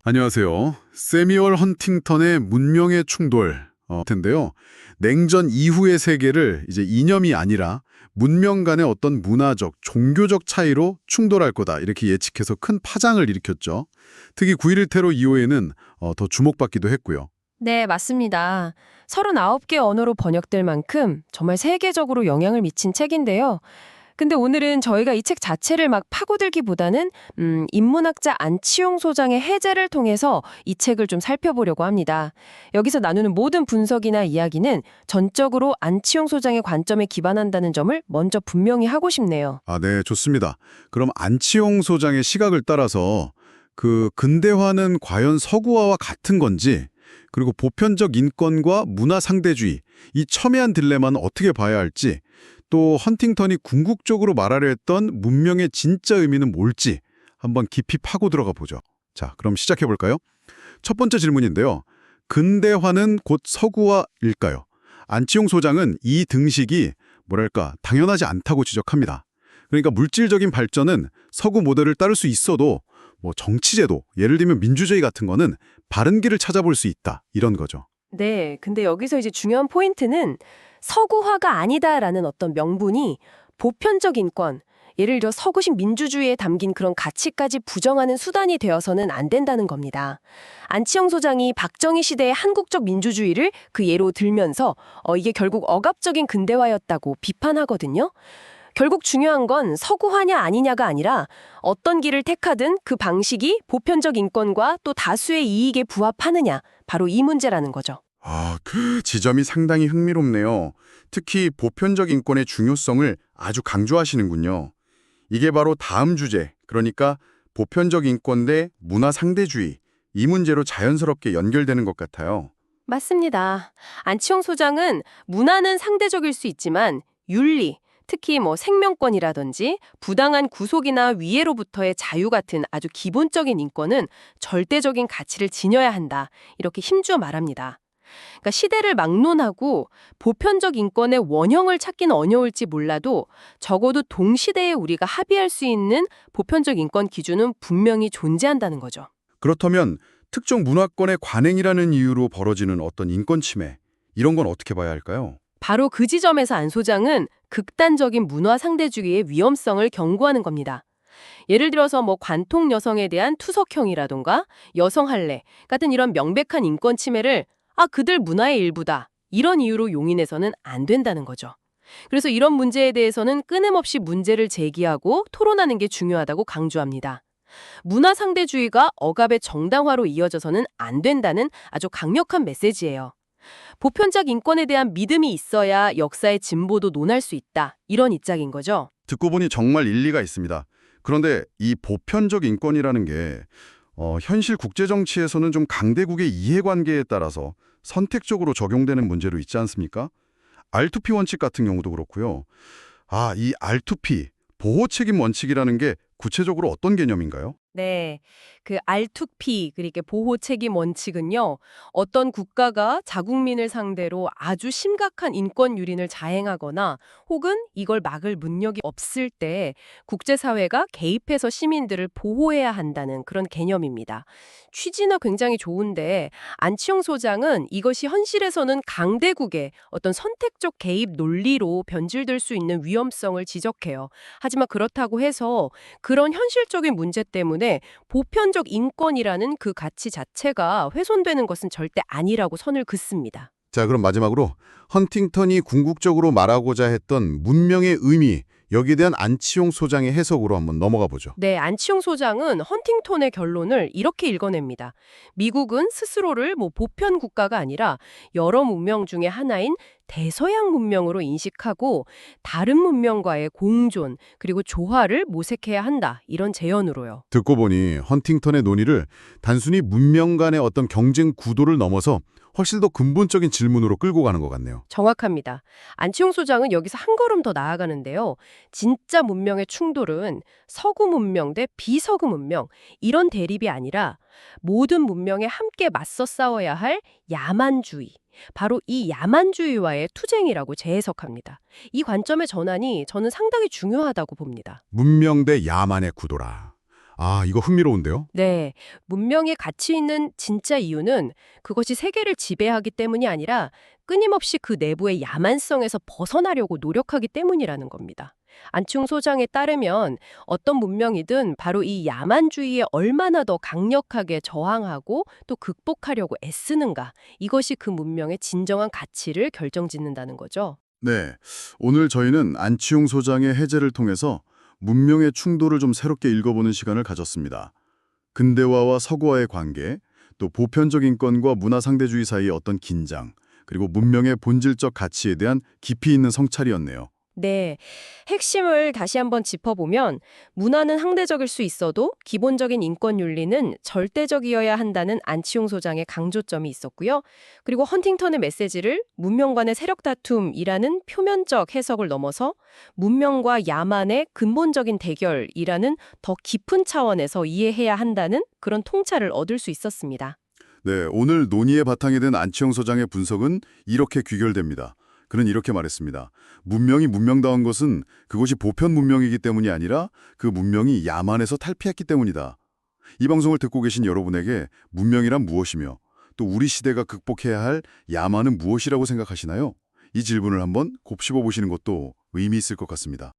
안녕하세요. 세미얼 헌팅턴의 문명의 충돌 텐데요. 냉전 이후의 세계를 이제 이념이 아니라 문명 간의 어떤 문화적, 종교적 차이로 충돌할 거다 이렇게 예측해서 큰 파장을 일으켰죠. 특히 9.11 테러 이후에는 더 주목받기도 했고요. 네, 맞습니다. 39개 언어로 번역될 만큼 정말 세계적으로 영향을 미친 책인데요. 근데 오늘은 저희가 이 책 자체를 막 파고들기보다는 인문학자 안치홍 소장의 해제를 통해서 이 책을 좀 살펴보려고 합니다. 여기서 나누는 모든 분석이나 이야기는 전적으로 안치홍 소장의 관점에 기반한다는 점을 먼저 분명히 하고 싶네요. 네, 좋습니다. 그럼 안치홍 소장의 시각을 따라서 그 근대화는 과연 서구화와 같은 건지, 그리고 보편적 인권과 문화 상대주의, 이 첨예한 딜레마는 어떻게 봐야 할지, 또 헌팅턴이 궁극적으로 말하려 했던 문명의 진짜 의미는 뭘지 한번 깊이 파고 들어가 보죠. 자, 그럼 시작해 볼까요? 첫 번째 질문인데요. 근대화는 곧 서구화일까요? 안치홍 소장은 이 등식이 뭐랄까 당연하지 않다고 지적합니다. 그러니까 물질적인 발전은 서구 모델을 따를 수 있어도 정치제도, 예를 들면 민주주의 같은 거는 바른 길을 찾아볼 수 있다, 이런 거죠. 네, 근데 여기서 이제 중요한 포인트는 서구화가 아니다라는 어떤 명분이 보편적 인권, 예를 들어 서구식 민주주의에 담긴 그런 가치까지 부정하는 수단이 되어서는 안 된다는 겁니다. 안치홍 소장이 박정희 시대의 한국적 민주주의를 그 예로 들면서 이게 결국 억압적인 근대화였다고 비판하거든요. 결국 중요한 건 서구화냐 아니냐가 아니라 어떤 길을 택하든 그 방식이 보편적 인권과 또 다수의 이익에 부합하느냐, 바로 이 문제라는 거죠. 그 지점이 상당히 흥미롭네요. 특히 보편적 인권의 중요성을 아주 강조하시는군요. 이게 바로 다음 주제, 그러니까 보편적 인권 대 문화 상대주의, 이 문제로 자연스럽게 연결되는 것 같아요. 맞습니다. 안치홍 소장은 문화는 상대적일 수 있지만 윤리, 특히 생명권이라든지 부당한 구속이나 위해로부터의 자유 같은 아주 기본적인 인권은 절대적인 가치를 지녀야 한다, 이렇게 힘주어 말합니다. 그러니까 시대를 막론하고 보편적 인권의 원형을 찾기는 어려울지 몰라도 적어도 동시대에 우리가 합의할 수 있는 보편적 인권 기준은 분명히 존재한다는 거죠. 그렇다면 특정 문화권의 관행이라는 이유로 벌어지는 어떤 인권 침해, 이런 건 어떻게 봐야 할까요? 바로 그 지점에서 안 소장은 극단적인 문화 상대주의의 위험성을 경고하는 겁니다. 예를 들어서 관통 여성에 대한 투석형이라던가 여성 할례 같은 이런 명백한 인권 침해를 그들 문화의 일부다, 이런 이유로 용인해서는 안 된다는 거죠. 그래서 이런 문제에 대해서는 끊임없이 문제를 제기하고 토론하는 게 중요하다고 강조합니다. 문화 상대주의가 억압의 정당화로 이어져서는 안 된다는 아주 강력한 메시지예요. 보편적 인권에 대한 믿음이 있어야 역사의 진보도 논할 수 있다, 이런 입장인 거죠. 듣고 보니 정말 일리가 있습니다. 그런데 이 보편적 인권이라는 게 현실 국제정치에서는 좀 강대국의 이해관계에 따라서 선택적으로 적용되는 문제로 있지 않습니까? R2P 원칙 같은 경우도 그렇고요. 이 R2P, 보호책임 원칙이라는 게 구체적으로 어떤 개념인가요? 네, 그 R2P, 그러니까 보호 책임 원칙은요, 어떤 국가가 자국민을 상대로 아주 심각한 인권 유린을 자행하거나 혹은 이걸 막을 능력이 없을 때 국제사회가 개입해서 시민들을 보호해야 한다는 그런 개념입니다. 취지는 굉장히 좋은데 안치홍 소장은 이것이 현실에서는 강대국의 어떤 선택적 개입 논리로 변질될 수 있는 위험성을 지적해요. 하지만 그렇다고 해서 그런 현실적인 문제 때문에 보편적 인권이라는 그 가치 자체가 훼손되는 것은 절대 아니라고 선을 긋습니다. 자, 그럼 마지막으로 헌팅턴이 궁극적으로 말하고자 했던 문명의 의미, 여기에 대한 안치홍 소장의 해석으로 한번 넘어가 보죠. 네, 안치홍 소장은 헌팅턴의 결론을 이렇게 읽어냅니다. 미국은 스스로를 보편 국가가 아니라 여러 문명 중에 하나인 대서양 문명으로 인식하고 다른 문명과의 공존 그리고 조화를 모색해야 한다, 이런 제언으로요. 듣고 보니 헌팅턴의 논의를 단순히 문명 간의 어떤 경쟁 구도를 넘어서 훨씬 더 근본적인 질문으로 끌고 가는 것 같네요. 정확합니다. 안치홍 소장은 여기서 한 걸음 더 나아가는데요. 진짜 문명의 충돌은 서구 문명 대 비서구 문명 이런 대립이 아니라 모든 문명에 함께 맞서 싸워야 할 야만주의. 바로 이 야만주의와의 투쟁이라고 재해석합니다. 이 관점의 전환이 저는 상당히 중요하다고 봅니다. 문명 대 야만의 구도라. 아, 이거 흥미로운데요? 네, 문명의 가치 있는 진짜 이유는 그것이 세계를 지배하기 때문이 아니라 끊임없이 그 내부의 야만성에서 벗어나려고 노력하기 때문이라는 겁니다. 안치홍 소장에 따르면 어떤 문명이든 바로 이 야만주의에 얼마나 더 강력하게 저항하고 또 극복하려고 애쓰는가, 이것이 그 문명의 진정한 가치를 결정짓는다는 거죠. 네, 오늘 저희는 안치홍 소장의 해제를 통해서 문명의 충돌을 좀 새롭게 읽어보는 시간을 가졌습니다. 근대화와 서구화의 관계, 또 보편적 인권과 문화 상대주의 사이의 어떤 긴장, 그리고 문명의 본질적 가치에 대한 깊이 있는 성찰이었네요. 네, 핵심을 다시 한번 짚어보면 문화는 상대적일 수 있어도 기본적인 인권 윤리는 절대적이어야 한다는 안치홍 소장의 강조점이 있었고요. 그리고 헌팅턴의 메시지를 문명 간의 세력 다툼이라는 표면적 해석을 넘어서 문명과 야만의 근본적인 대결이라는 더 깊은 차원에서 이해해야 한다는 그런 통찰을 얻을 수 있었습니다. 네, 오늘 논의의 바탕이 된 안치홍 소장의 분석은 이렇게 귀결됩니다. 그는 이렇게 말했습니다. 문명이 문명다운 것은 그것이 보편 문명이기 때문이 아니라 그 문명이 야만에서 탈피했기 때문이다. 이 방송을 듣고 계신 여러분에게 문명이란 무엇이며 또 우리 시대가 극복해야 할 야만은 무엇이라고 생각하시나요? 이 질문을 한번 곱씹어 보시는 것도 의미 있을 것 같습니다.